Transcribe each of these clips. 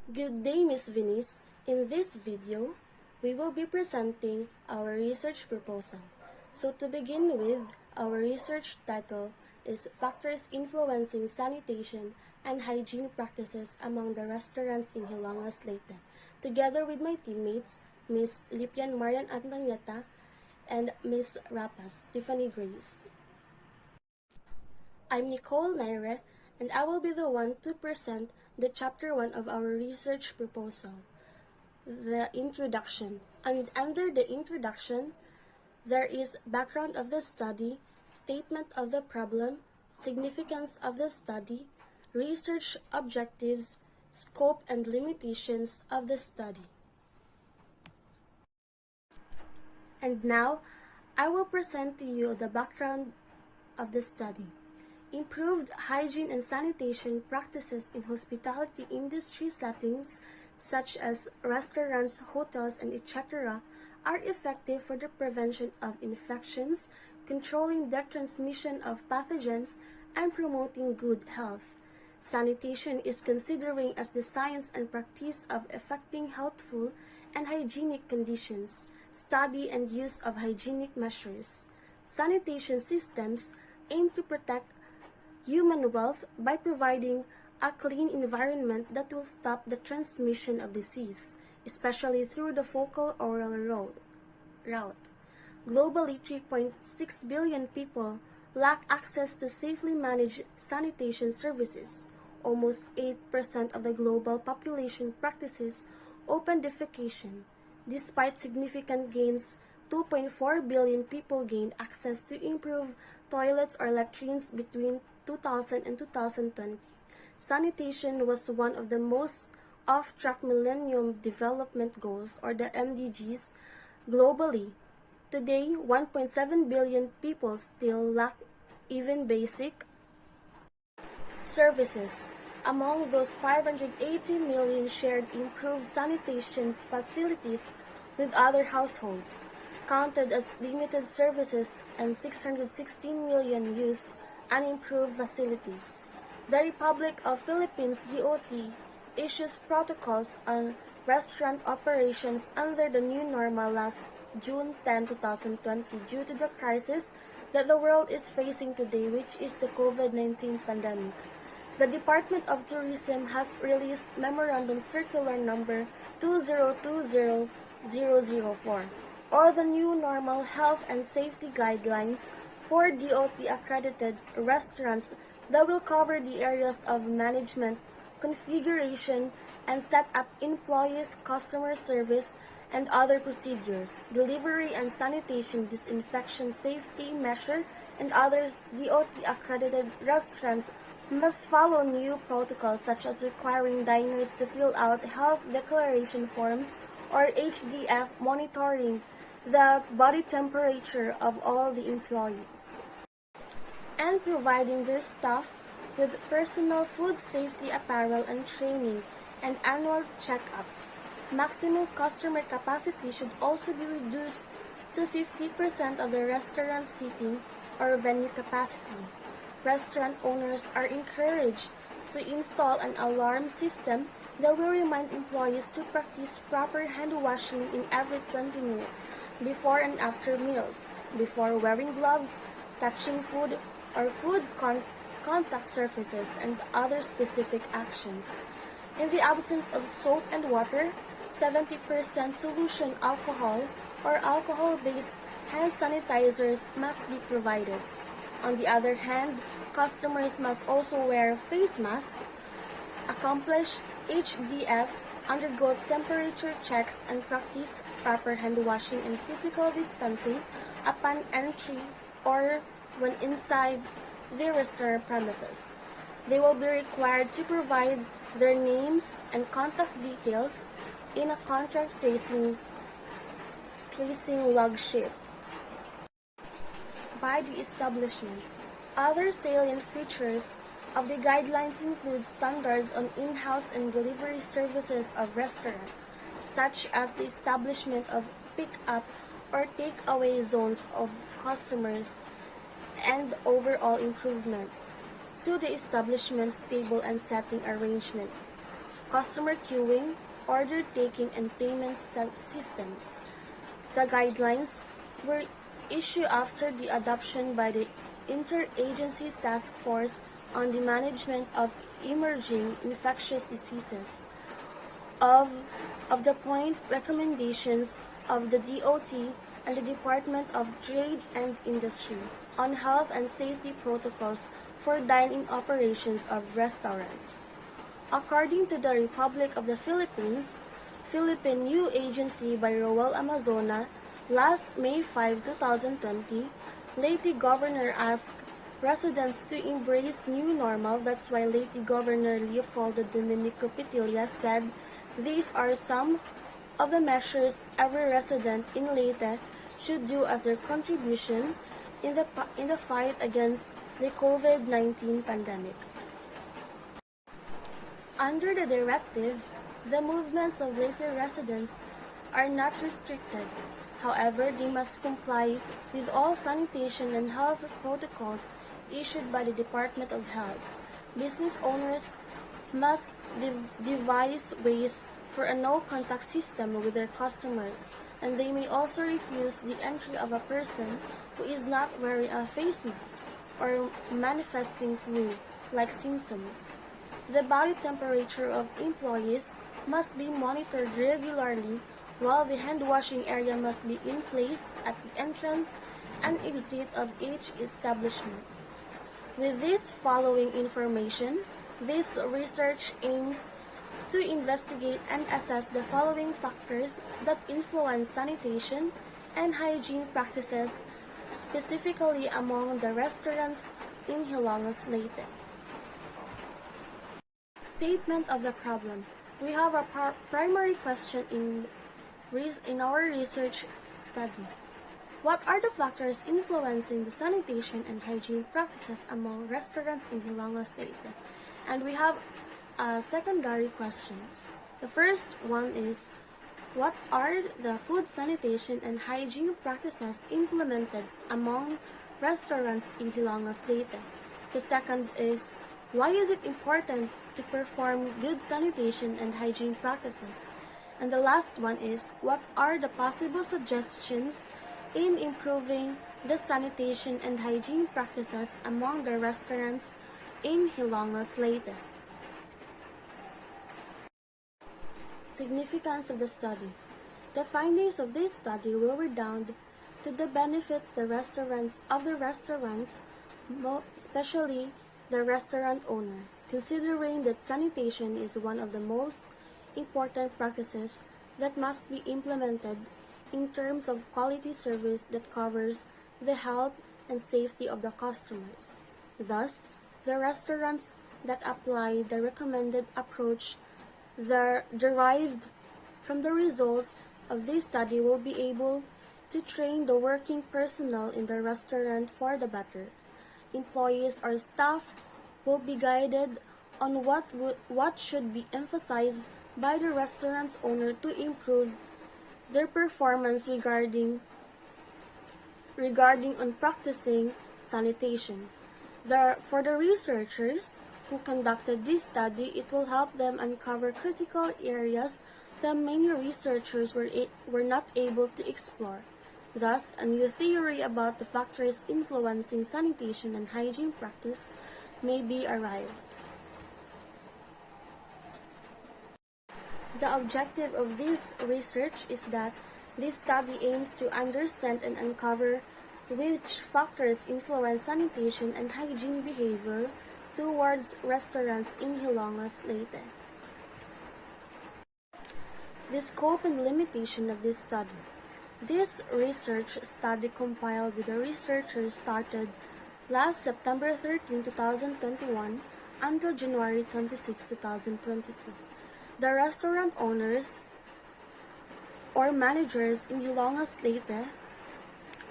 Good day, Miss Venice. In this video, we will be presenting our research proposal. So to begin with, our research title is Factors Influencing Sanitation and Hygiene Practices Among the Restaurants in Hilangas, Leyte, together with my teammates, Miss Lipian Marian Antonieta and Miss Rapas Tiffany Grace. I'm Nicole Naire, and I will be the one to present the Chapter 1 of our research proposal, the introduction. And under the introduction, there is background of the study, statement of the problem, significance of the study, research objectives, scope and limitations of the study. And now, I will present to you the background of the study. Improved hygiene and sanitation practices in hospitality industry settings, such as restaurants, hotels, and etc., are effective for the prevention of infections, controlling the transmission of pathogens, and promoting good health. Sanitation is considering as the science and practice of effecting healthful and hygienic conditions, study and use of hygienic measures. Sanitation systems aim to protect human wealth by providing a clean environment that will stop the transmission of disease, especially through the fecal-oral route. Globally, 3.6 billion people lack access to safely managed sanitation services. Almost 8% of the global population practices open defecation. Despite significant gains, 2.4 billion people gained access to improved toilets or latrines between 2000 and 2020. Sanitation was one of the most off-track Millennium Development Goals, or the MDGs, globally. Today, 1.7 billion people still lack even basic services. Among those, 580 million shared improved sanitation facilities with other households, counted as limited services, and 616 million used unimproved facilities. The Republic of Philippines DOT issues protocols on restaurant operations under the new normal last June 10, 2020 due to the crisis that the world is facing today, which is the COVID-19 pandemic. The Department of Tourism has released Memorandum Circular Number 2020004, or the New Normal Health and Safety Guidelines for DOT-accredited restaurants that will cover the areas of management, configuration, and set up employees, customer service, and other procedure, delivery and sanitation, disinfection, safety measure, and others. DOT-accredited restaurants must follow new protocols such as requiring diners to fill out health declaration forms or HDF, monitoring the body temperature of all the employees, and providing their staff with personal food safety apparel and training and annual checkups. Maximum customer capacity should also be reduced to 50% of the restaurant seating or venue capacity. Restaurant owners are encouraged to install an alarm system that will remind employees to practice proper hand washing in every 20 minutes, before and after meals, before wearing gloves, touching food or food contact surfaces, and other specific actions. In the absence of soap and water, 70% solution alcohol or alcohol-based hand sanitizers must be provided. On the other hand, customers must also wear face masks, accomplish HDFs, undergo temperature checks, and practice proper hand washing and physical distancing upon entry or when inside the restaurant premises. They will be required to provide their names and contact details in a contact tracing log sheet by the establishment. Other salient features of the guidelines include standards on in-house and delivery services of restaurants, such as the establishment of pick-up or take-away zones of customers, and overall improvements to the establishment's table and setting arrangement. customer queuing, order taking, and payment systems. The guidelines were issued after the adoption by the Interagency Task Force on the Management of Emerging Infectious Diseases of the point recommendations of the DOT and the Department of Trade and Industry on health and safety protocols for dine-in operations of restaurants. According to the Republic of the Philippines, Philippine New Agency by Roel Amazona, last May 5, 2020, Leyte Governor asked residents to embrace new normal. That's why Leyte Governor Leopoldo Domenico Pitilla said these are some of the measures every resident in Leyte should do as their contribution in the fight against the COVID-19 pandemic. Under the directive, the movements of Leyte residents are not restricted. However, they must comply with all sanitation and health protocols issued by the Department of Health. Business owners must devise ways for a no-contact system with their customers, and they may also refuse the entry of a person who is not wearing a face mask or manifesting flu-like symptoms. The body temperature of employees must be monitored regularly, while the hand-washing area must be in place at the entrance and exit of each establishment. With this following information, this research aims to investigate and assess the following factors that influence sanitation and hygiene practices, specifically among the restaurants in Hilangas, Leyte. Statement of the problem. We have a primary question in our research study. What are the factors influencing the sanitation and hygiene practices among restaurants in Hilangas, Leyte? And we have secondary questions. The first one is, what are the food sanitation and hygiene practices implemented among restaurants in Hilangas, Leyte? The second is, why is it important to perform good sanitation and hygiene practices? And the last one is, what are the possible suggestions in improving the sanitation and hygiene practices among the restaurants in Hilangas, Leyte? Significance of the study. The findings of this study will redound to the benefit of the restaurants, especially the restaurant owner, considering that sanitation is one of the most important practices that must be implemented in terms of quality service that covers the health and safety of the customers. Thus, the restaurants that apply the recommended approach derived from the results of this study will be able to train the working personnel in the restaurant for the better. Employees or staff will be guided on what should be emphasized by the restaurant's owner to improve their performance regarding on practicing sanitation. For the researchers who conducted this study, it will help them uncover critical areas that many researchers were not able to explore. Thus, a new theory about the factors influencing sanitation and hygiene practice may be arrived. The objective of this research is that this study aims to understand and uncover which factors influence sanitation and hygiene behavior towards restaurants in Hilangas, Leyte. The scope and limitation of this study. This research study compiled with the researchers started last September 13, 2021 until January 26, 2022. The restaurant owners or managers in Hilangas, Leyte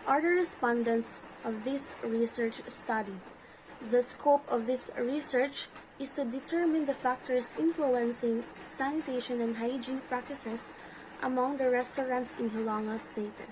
are the respondents of this research study. The scope of this research is to determine the factors influencing sanitation and hygiene practices among the restaurants in Hilangas, Leyte.